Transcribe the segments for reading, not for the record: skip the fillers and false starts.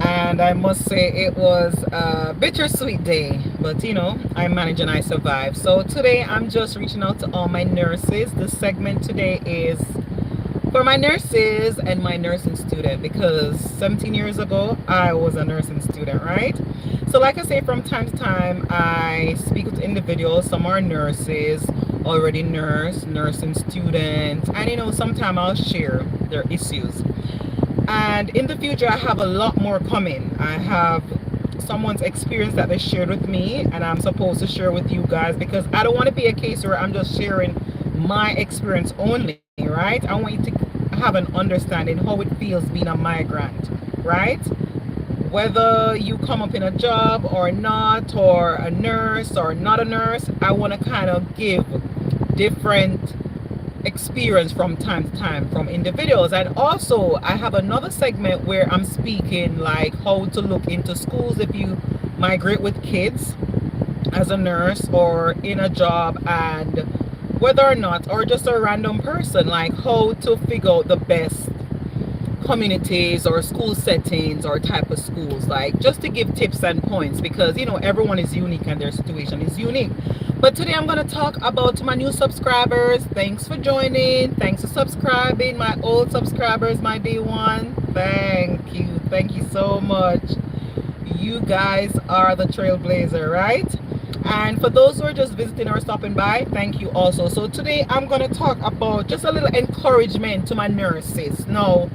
and I must say it was a bittersweet day, but I managed and I survived. So today I'm just reaching out to all my nurses. This segment today is for my nurses and my nursing student, because 17 years ago I was a nursing student, right? So like I say, from time to time I speak with individuals. Some are nurses, already nursing students, and sometimes I'll share their issues. And in the future I have a lot more coming. I have someone's experience that they shared with me, and I'm supposed to share with you guys, because I don't want to be a case where I'm just sharing my experience only, right? I want you to have an understanding how it feels being a migrant, right? Whether you come up in a job or not, or a nurse or not a nurse, I want to kind of give different experience from time to time from individuals. And also I have another segment where I'm speaking like how to look into schools if you migrate with kids as a nurse or in a job, and whether or not, or just a random person, like how to figure out the best communities or school settings or type of schools, like just to give tips and points, because everyone is unique and their situation is unique. But today I'm going to talk about my new subscribers. Thanks for joining, thanks for subscribing. My old subscribers, my day one, thank you so much. You guys are the trailblazer, right? And for those who are just visiting or stopping by, thank you also. So today I'm going to talk about just a little encouragement to my nurses. Now,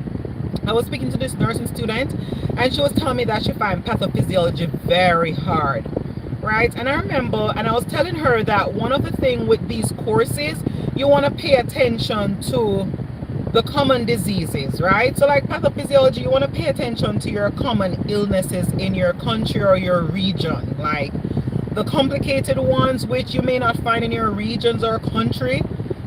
I was speaking to this nursing student, and she was telling me that she finds pathophysiology very hard, right? And I remember, and I was telling her that one of the things with these courses, you want to pay attention to the common diseases, right? So like pathophysiology, you want to pay attention to your common illnesses in your country or your region, like the complicated ones which you may not find in your regions or country.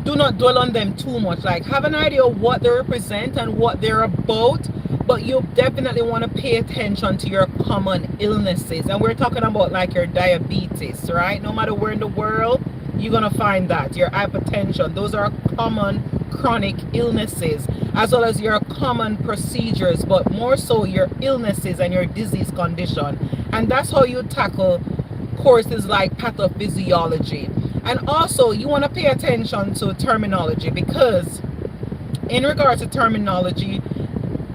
Do not dwell on them too much. Like, have an idea of what they represent and what they're about, but you definitely want to pay attention to your common illnesses. And we're talking about like your diabetes, right? No matter where in the world, you're gonna find that. Your hypertension, those are common chronic illnesses, as well as your common procedures, but more so your illnesses and your disease condition. And that's how you tackle courses like pathophysiology. And also you want to pay attention to terminology, because in regards to terminology,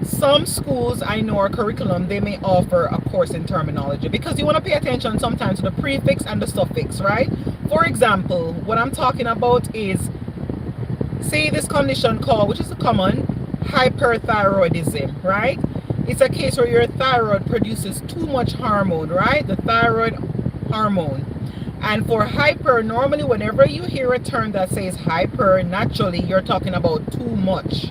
some schools I know, or curriculum, they may offer a course in terminology, because you want to pay attention sometimes to the prefix and the suffix, right? For example, what I'm talking about is, say this condition called, which is a common, hyperthyroidism, right? It's a case where your thyroid produces too much hormone, right? The thyroid hormone. And for hyper, normally whenever you hear a term that says hyper, naturally you're talking about too much.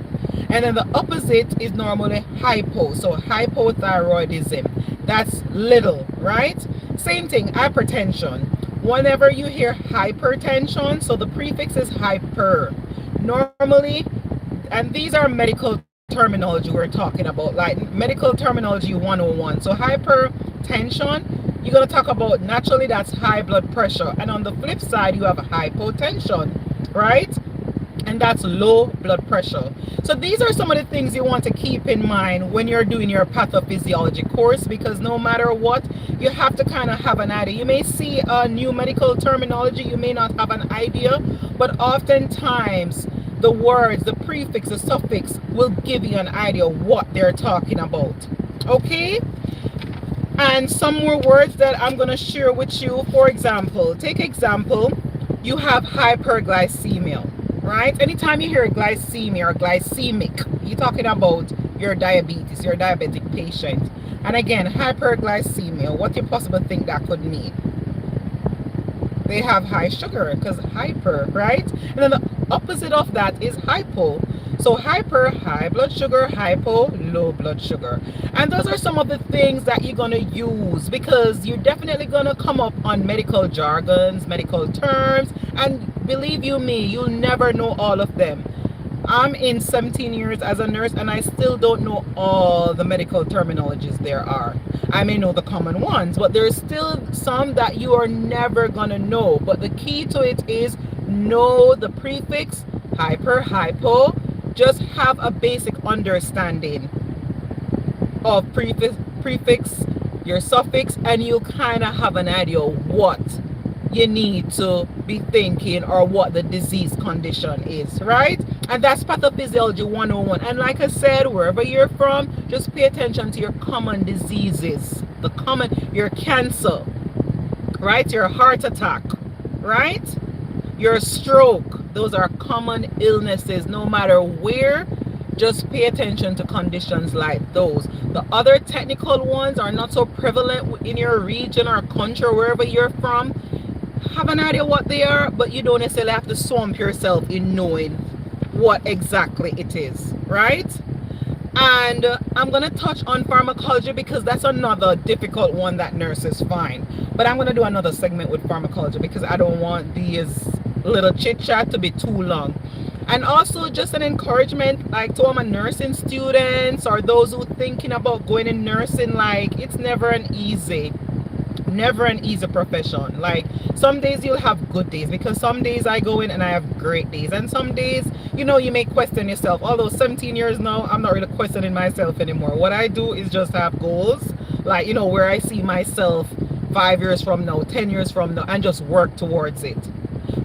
And then the opposite is normally hypo. So hypothyroidism, that's little, right? Same thing, hypertension. Whenever you hear hypertension, so the prefix is hyper. Normally, and these are medical terminology we're talking about, like medical terminology 101. So hypertension, you're going to talk about, naturally that's high blood pressure, and on the flip side you have hypotension, right? And that's low blood pressure. So these are some of the things you want to keep in mind when you're doing your pathophysiology course, because no matter what, you have to kind of have an idea. You may see a new medical terminology, you may not have an idea, but oftentimes the words, the prefix, the suffix will give you an idea of what they're talking about. Okay? And some more words that I'm going to share with you. For example, take example, you have hyperglycemia, right? Anytime you hear glycemia or glycemic, you're talking about your diabetes, your diabetic patient. And again, hyperglycemia, what do you possibly think that could mean? They have high sugar, because hyper, right? And then the opposite of that is hypo. So hyper, high blood sugar, hypo, low blood sugar. And those are some of the things that you're going to use, because you're definitely going to come up on medical jargons, medical terms, and believe you me, you'll never know all of them. I'm in 17 years as a nurse, and I still don't know all the medical terminologies there are. I may know the common ones, but there's still some that you are never gonna know. But the key to it is know the prefix, hyper, hypo. Just have a basic understanding. of prefix, your suffix, and you kind of have an idea what you need to be thinking or what the disease condition is, right? And that's pathophysiology 101. And like I said, wherever you're from, just pay attention to your common diseases, your cancer, right? Your heart attack, right? Your stroke. Those are common illnesses no matter where. Just pay attention to conditions like those. The other technical ones are not so prevalent in your region or country or wherever you're from. Have an idea what they are, but you don't necessarily have to swamp yourself in knowing what exactly it is, right? And I'm going to touch on pharmacology because that's another difficult one that nurses find. But I'm going to do another segment with pharmacology because I don't want these little chit chat to be too long. And also just an encouragement, like to all my nursing students or those who thinking about going in nursing, like it's never an easy profession. Like some days you'll have good days, because some days I go in and I have great days, and some days, you know, you may question yourself. Although 17 years now, I'm not really questioning myself anymore. What I do is just have goals, like, you know, where I see myself 5 years from now, 10 years from now, and just work towards it.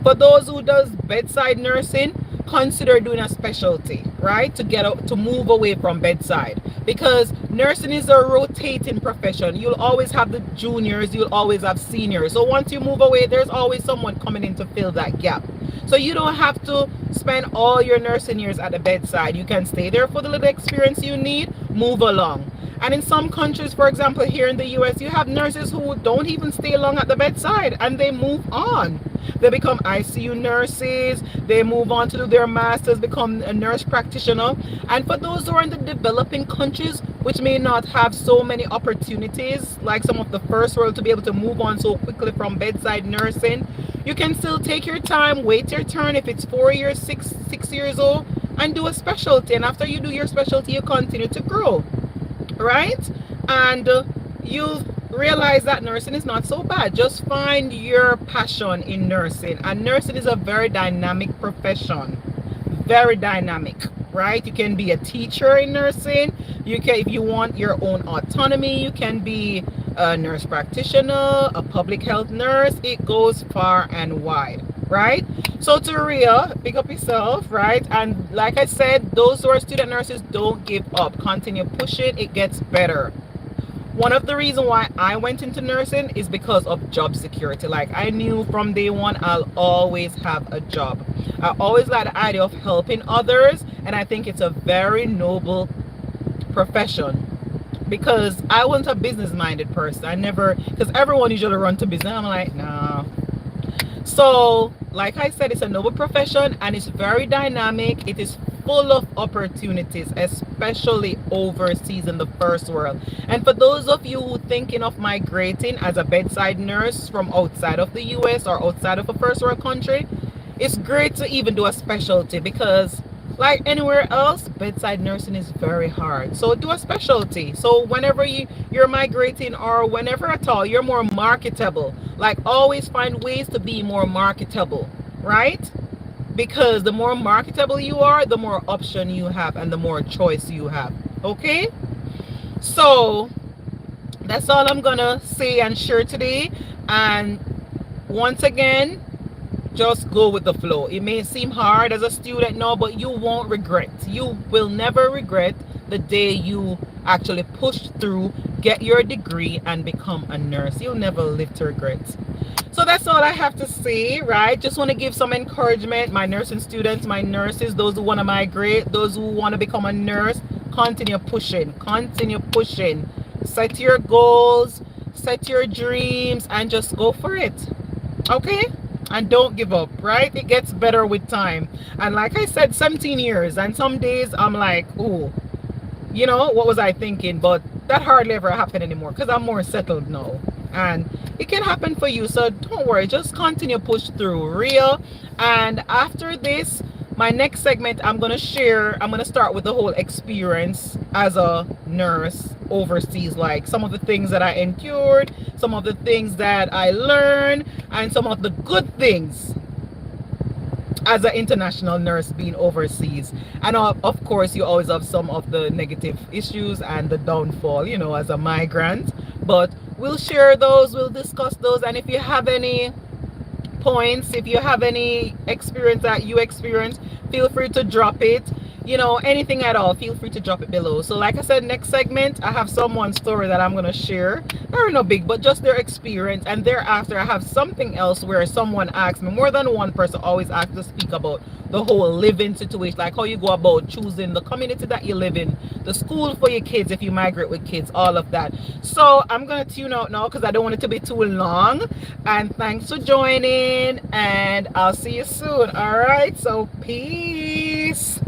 For those who does bedside nursing, consider doing a specialty, right, to move away from bedside, because nursing is a rotating profession. You'll always have the juniors, you'll always have seniors. So once you move away, there's always someone coming in to fill that gap. So you don't have to spend all your nursing years at the bedside. You can stay there for the little experience you need, move along. And in some countries, for example, here in the US, you have nurses who don't even stay long at the bedside and they move on. They become ICU nurses, they move on to do their masters, become a nurse practitioner. And for those who are in the developing countries, which may not have so many opportunities like some of the first world to be able to move on so quickly from bedside nursing, you can still take your time, wait your turn if it's 4 years, six years old, and do a specialty. And after you do your specialty, you continue to grow, right? And you'll realize that nursing is not so bad. Just find your passion in nursing. And nursing is a very dynamic profession, very dynamic, right? You can be a teacher in nursing. You can, if you want your own autonomy, you can be a nurse practitioner, a public health nurse. It goes far and wide, right? So to Rhea, pick up yourself, right? And like I said, those who are student nurses, don't give up. Continue pushing. It gets better. One of the reasons why I went into nursing is because of job security. Like I knew from day one, I'll always have a job. I always like the idea of helping others, and I think it's a very noble profession. Because I wasn't a business-minded person. I never, because everyone usually run to business. I'm like, nah. So, like I said, it's a noble profession and it's very dynamic. It is full of opportunities, especially overseas in the first world. And for those of you who thinking of migrating as a bedside nurse from outside of the US or outside of a first world country, it's great to even do a specialty, because like anywhere else, bedside nursing is very hard. So do a specialty. So whenever you're migrating, or whenever at all, you're more marketable. Like always find ways to be more marketable, right? Because the more marketable you are, the more option you have and the more choice you have. Okay? So that's all I'm gonna say and share today. And once again, just go with the flow. It may seem hard as a student now, but you won't regret. You will never regret the day you actually push through, get your degree, and become a nurse. You'll never live to regret. So that's all I have to say, right? Just want to give some encouragement. My nursing students, my nurses, those who want to migrate, those who want to become a nurse, continue pushing. Continue pushing. Set your goals, set your dreams, and just go for it. Okay? And don't give up, right? It gets better with time. And like I said, 17 years, and some days I'm like, oh, you know, what was I thinking? But that hardly ever happened anymore, because I'm more settled now. And it can happen for you, so don't worry, just continue push through, real. And after this, my next segment, I'm going to start with the whole experience as a nurse overseas, like some of the things that I endured, some of the things that I learned, and some of the good things as an international nurse being overseas. And of course, you always have some of the negative issues and the downfall, as a migrant. But we'll share those, we'll discuss those. And if you have any points, if you have any experience that you experience, feel free to drop it. Anything at all, feel free to drop it below. So like I said, next segment I have someone's story that I'm going to share. They're no big, but just their experience. And thereafter I have something else where someone asked me, more than one person always asks to speak about the whole living situation, like how you go about choosing the community that you live in, the school for your kids if you migrate with kids, all of that. So I'm gonna tune out now because I don't want it to be too long. And thanks for joining, and I'll see you soon. All right, so peace.